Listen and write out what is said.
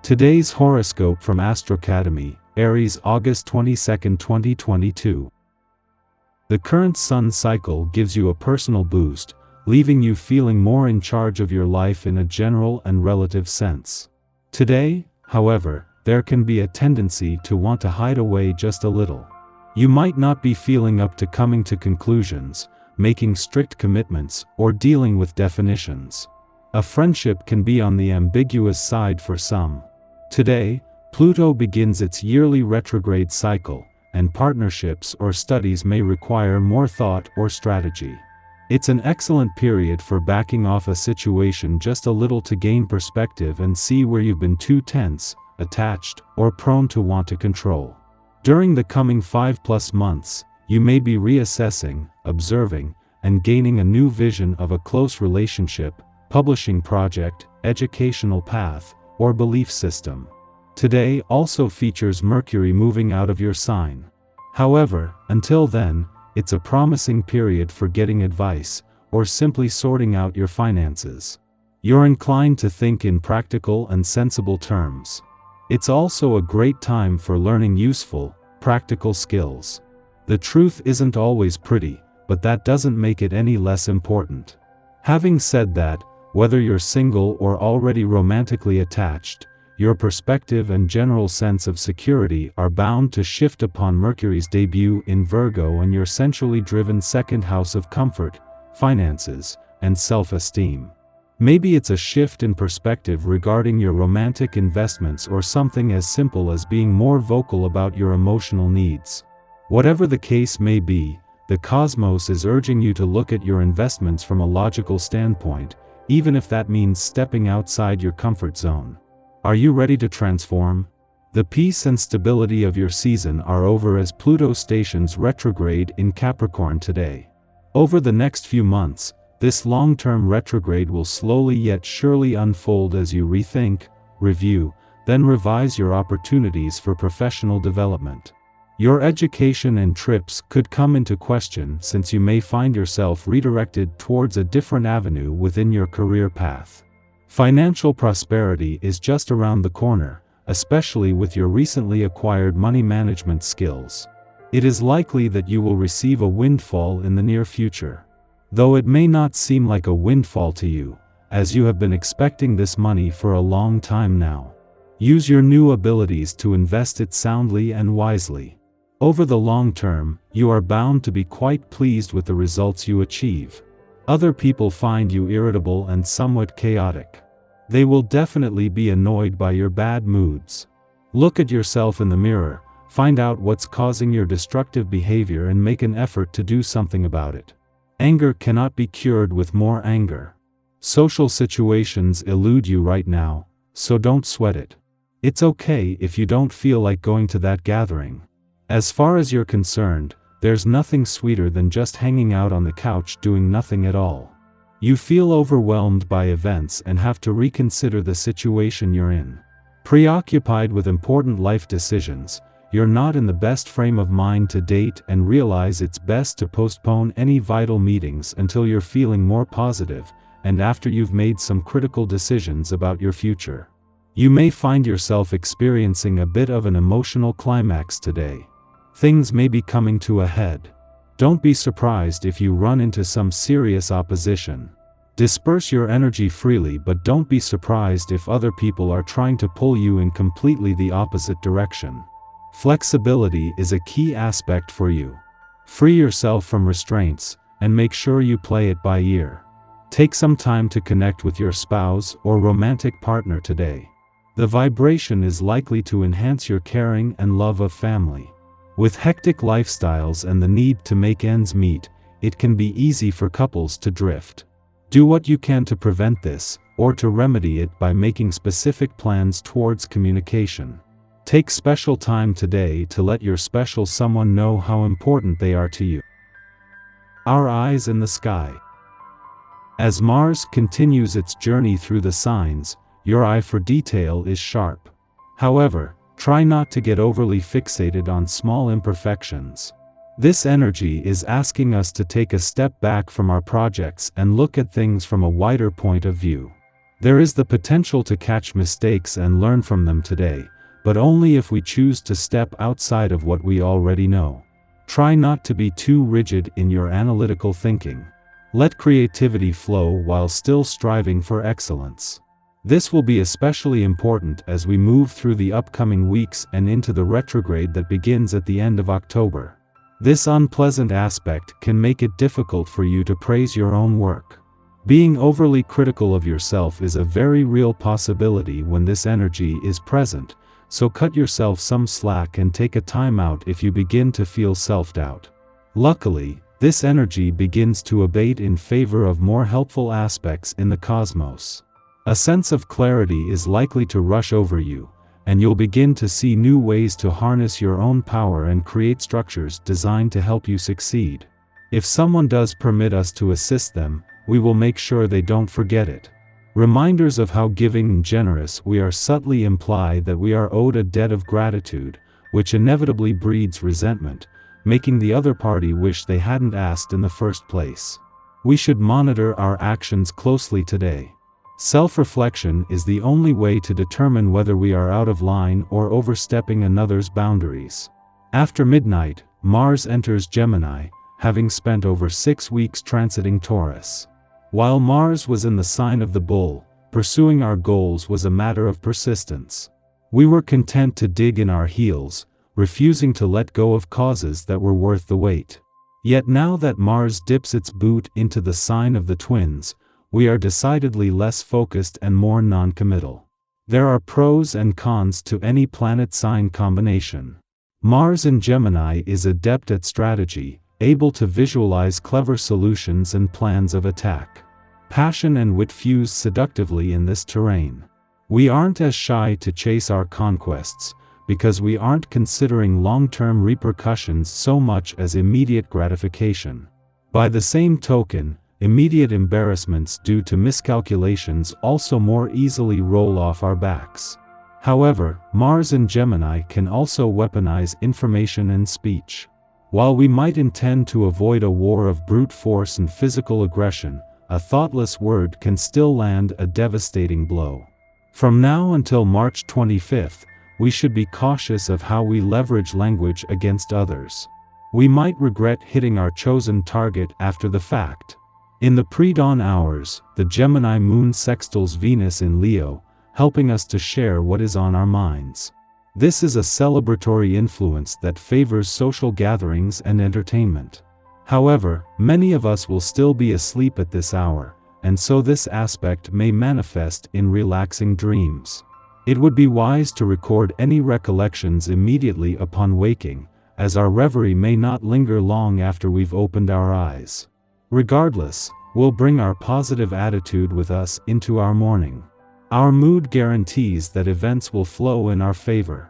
Today's horoscope from Astrocademy, Aries, August 22, 2022. The current sun cycle gives you a personal boost, leaving you feeling more in charge of your life in a general and relative sense. Today, however, there can be a tendency to want to hide away just a little. You might not be feeling up to coming to conclusions, making strict commitments, or dealing with definitions. A friendship can be on the ambiguous side for some. Today, Pluto begins its yearly retrograde cycle, and partnerships or studies may require more thought or strategy. It's an excellent period for backing off a situation just a little to gain perspective and see where you've been too tense, attached, or prone to want to control. During the coming 5+ months, you may be reassessing, observing, and gaining a new vision of a close relationship, publishing project, educational path, or belief system. Today also features Mercury moving out of your sign. However, until then, it's a promising period for getting advice, or simply sorting out your finances. You're inclined to think in practical and sensible terms. It's also a great time for learning useful, practical skills. The truth isn't always pretty, but that doesn't make it any less important. Having said that, whether you're single or already romantically attached, your perspective and general sense of security are bound to shift upon Mercury's debut in Virgo and your sensually driven second house of comfort, finances, and self-esteem. Maybe it's a shift in perspective regarding your romantic investments or something as simple as being more vocal about your emotional needs. Whatever the case may be, the cosmos is urging you to look at your investments from a logical standpoint, even if that means stepping outside your comfort zone. Are you ready to transform? The peace and stability of your season are over as Pluto stations retrograde in Capricorn today. Over the next few months, this long-term retrograde will slowly yet surely unfold as you rethink, review, then revise your opportunities for professional development. Your education and trips could come into question since you may find yourself redirected towards a different avenue within your career path. Financial prosperity is just around the corner, especially with your recently acquired money management skills. It is likely that you will receive a windfall in the near future. Though it may not seem like a windfall to you, as you have been expecting this money for a long time now. Use your new abilities to invest it soundly and wisely. Over the long term, you are bound to be quite pleased with the results you achieve. Other people find you irritable and somewhat chaotic. They will definitely be annoyed by your bad moods. Look at yourself in the mirror, find out what's causing your destructive behavior and make an effort to do something about it. Anger cannot be cured with more anger. Social situations elude you right now, so don't sweat it. It's okay if you don't feel like going to that gathering. As far as you're concerned, there's nothing sweeter than just hanging out on the couch doing nothing at all. You feel overwhelmed by events and have to reconsider the situation you're in. Preoccupied with important life decisions, you're not in the best frame of mind to date and realize it's best to postpone any vital meetings until you're feeling more positive, and after you've made some critical decisions about your future. You may find yourself experiencing a bit of an emotional climax today. Things may be coming to a head. Don't be surprised if you run into some serious opposition. Disperse your energy freely, but don't be surprised if other people are trying to pull you in completely the opposite direction. Flexibility is a key aspect for you. Free yourself from restraints, and make sure you play it by ear. Take some time to connect with your spouse or romantic partner today. The vibration is likely to enhance your caring and love of family. With hectic lifestyles and the need to make ends meet, it can be easy for couples to drift. Do what you can to prevent this, or to remedy it by making specific plans towards communication. Take special time today to let your special someone know how important they are to you. Our eyes in the sky. As Mars continues its journey through the signs, your eye for detail is sharp. However, try not to get overly fixated on small imperfections. This energy is asking us to take a step back from our projects and look at things from a wider point of view. There is the potential to catch mistakes and learn from them today, but only if we choose to step outside of what we already know. Try not to be too rigid in your analytical thinking. Let creativity flow while still striving for excellence. This will be especially important as we move through the upcoming weeks and into the retrograde that begins at the end of October. This unpleasant aspect can make it difficult for you to praise your own work. Being overly critical of yourself is a very real possibility when this energy is present, so cut yourself some slack and take a time out if you begin to feel self-doubt. Luckily, this energy begins to abate in favor of more helpful aspects in the cosmos. A sense of clarity is likely to rush over you, and you'll begin to see new ways to harness your own power and create structures designed to help you succeed. If someone does permit us to assist them, we will make sure they don't forget it. Reminders of how giving and generous we are subtly imply that we are owed a debt of gratitude, which inevitably breeds resentment, making the other party wish they hadn't asked in the first place. We should monitor our actions closely today. Self-reflection is the only way to determine whether we are out of line or overstepping another's boundaries. After midnight, Mars enters Gemini, having spent over 6 weeks transiting Taurus. While Mars was in the sign of the Bull, pursuing our goals was a matter of persistence. We were content to dig in our heels, refusing to let go of causes that were worth the wait. Yet now that Mars dips its boot into the sign of the Twins, we are decidedly less focused and more non-committal. There are pros and cons to any planet-sign combination. Mars in Gemini is adept at strategy, able to visualize clever solutions and plans of attack. Passion and wit fuse seductively in this terrain. We aren't as shy to chase our conquests, because we aren't considering long-term repercussions so much as immediate gratification. By the same token, immediate embarrassments due to miscalculations also more easily roll off our backs. However, Mars in Gemini can also weaponize information and speech. While we might intend to avoid a war of brute force and physical aggression, a thoughtless word can still land a devastating blow. From now until March 25th, we should be cautious of how we leverage language against others. We might regret hitting our chosen target after the fact. In the pre-dawn hours, the Gemini moon sextiles Venus in Leo, helping us to share what is on our minds. This is a celebratory influence that favors social gatherings and entertainment. However, many of us will still be asleep at this hour, and so this aspect may manifest in relaxing dreams. It would be wise to record any recollections immediately upon waking, as our reverie may not linger long after we've opened our eyes. Regardless, we'll bring our positive attitude with us into our morning. Our mood guarantees that events will flow in our favor.